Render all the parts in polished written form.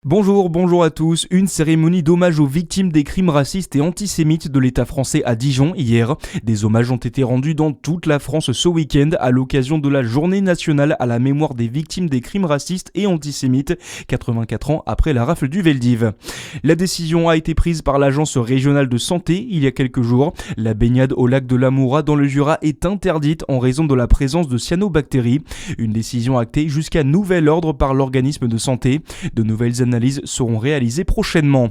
Bonjour à tous. Une cérémonie d'hommage aux victimes des crimes racistes et antisémites de l'État français à Dijon hier. Des hommages ont été rendus dans toute la France ce week-end à l'occasion de la journée nationale à la mémoire des victimes des crimes racistes et antisémites, 84 ans après la rafle du Veldiv. La décision a été prise par l'agence régionale de santé il y a quelques jours. La baignade au lac de l'Amoura dans le Jura est interdite en raison de la présence de cyanobactéries. Une décision actée jusqu'à nouvel ordre par l'organisme de santé. De nouvelles analyses seront réalisées prochainement.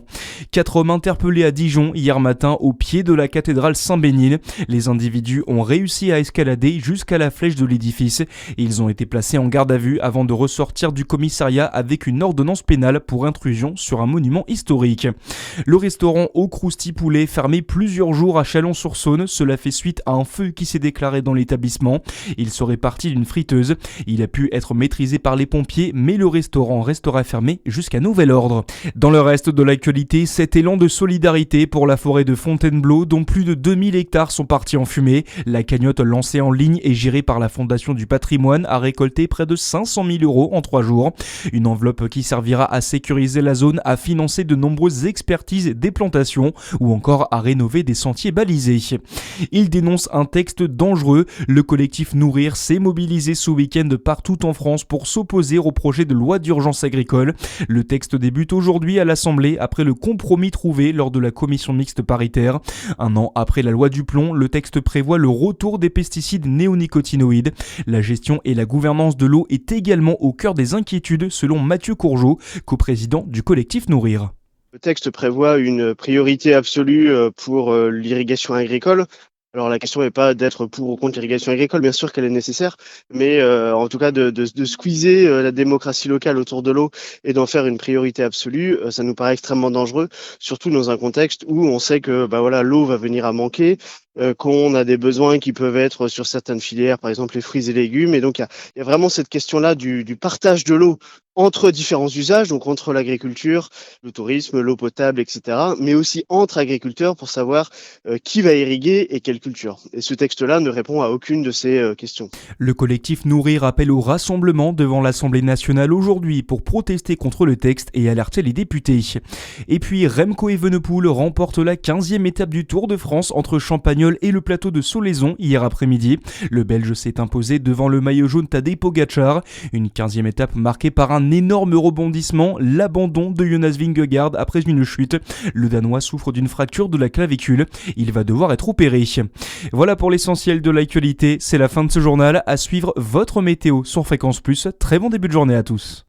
4 hommes interpellés à Dijon hier matin au pied de la cathédrale Saint-Bénil. Les individus ont réussi à escalader jusqu'à la flèche de l'édifice. Ils ont été placés en garde à vue avant de ressortir du commissariat avec une ordonnance pénale pour intrusion sur un monument historique. Le restaurant Au Crousti Poulet fermé plusieurs jours à Chalon-sur-Saône. Cela fait suite à un feu qui s'est déclaré dans l'établissement. Il serait parti d'une friteuse. Il a pu être maîtrisé par les pompiers, mais le restaurant restera fermé jusqu'à nouvel ordre. Dans le reste de l'actualité, cet élan de solidarité pour la forêt de Fontainebleau, dont plus de 2000 hectares sont partis en fumée. La cagnotte lancée en ligne et gérée par la Fondation du Patrimoine a récolté près de 500 000 € en 3 jours. Une enveloppe qui servira à sécuriser la zone, à financer de nombreuses expertises des plantations ou encore à rénover des sentiers balisés. Il dénonce un texte dangereux. Le collectif Nourrir s'est mobilisé ce week-end partout en France pour s'opposer au projet de loi d'urgence agricole. Le texte débute aujourd'hui à l'Assemblée après le compromis trouvé lors de la commission mixte paritaire. Un an après la loi du plomb, le texte prévoit le retour des pesticides néonicotinoïdes. La gestion et la gouvernance de l'eau est également au cœur des inquiétudes selon Mathieu Courgeot, coprésident du collectif Nourrir. Le texte prévoit une priorité absolue pour l'irrigation agricole. Alors la question n'est pas d'être pour ou contre l'irrigation agricole, bien sûr qu'elle est nécessaire, mais en tout cas de squeezer la démocratie locale autour de l'eau et d'en faire une priorité absolue, ça nous paraît extrêmement dangereux, surtout dans un contexte où on sait que l'eau va venir à manquer, qu'on a des besoins qui peuvent être sur certaines filières, par exemple les fruits et légumes, et donc il y a vraiment cette question-là du partage de l'eau entre différents usages, donc entre l'agriculture, le tourisme, l'eau potable, etc., mais aussi entre agriculteurs pour savoir qui va irriguer et quelle culture. Et ce texte-là ne répond à aucune de ces questions. Le collectif Nourrir appelle au rassemblement devant l'Assemblée nationale aujourd'hui pour protester contre le texte et alerter les députés. Et puis Remco Evenepoel remporte la 15e étape du Tour de France entre Champagnole et le plateau de Solaizon hier après-midi. Le Belge s'est imposé devant le maillot jaune Tadej Pogačar. Une 15e étape marquée par un énorme rebondissement, l'abandon de Jonas Vingegaard après une chute. Le Danois souffre d'une fracture de la clavicule. Il va devoir être opéré. Voilà pour l'essentiel de l'actualité. C'est la fin de ce journal. À suivre votre météo sur Fréquence Plus. Très bon début de journée à tous.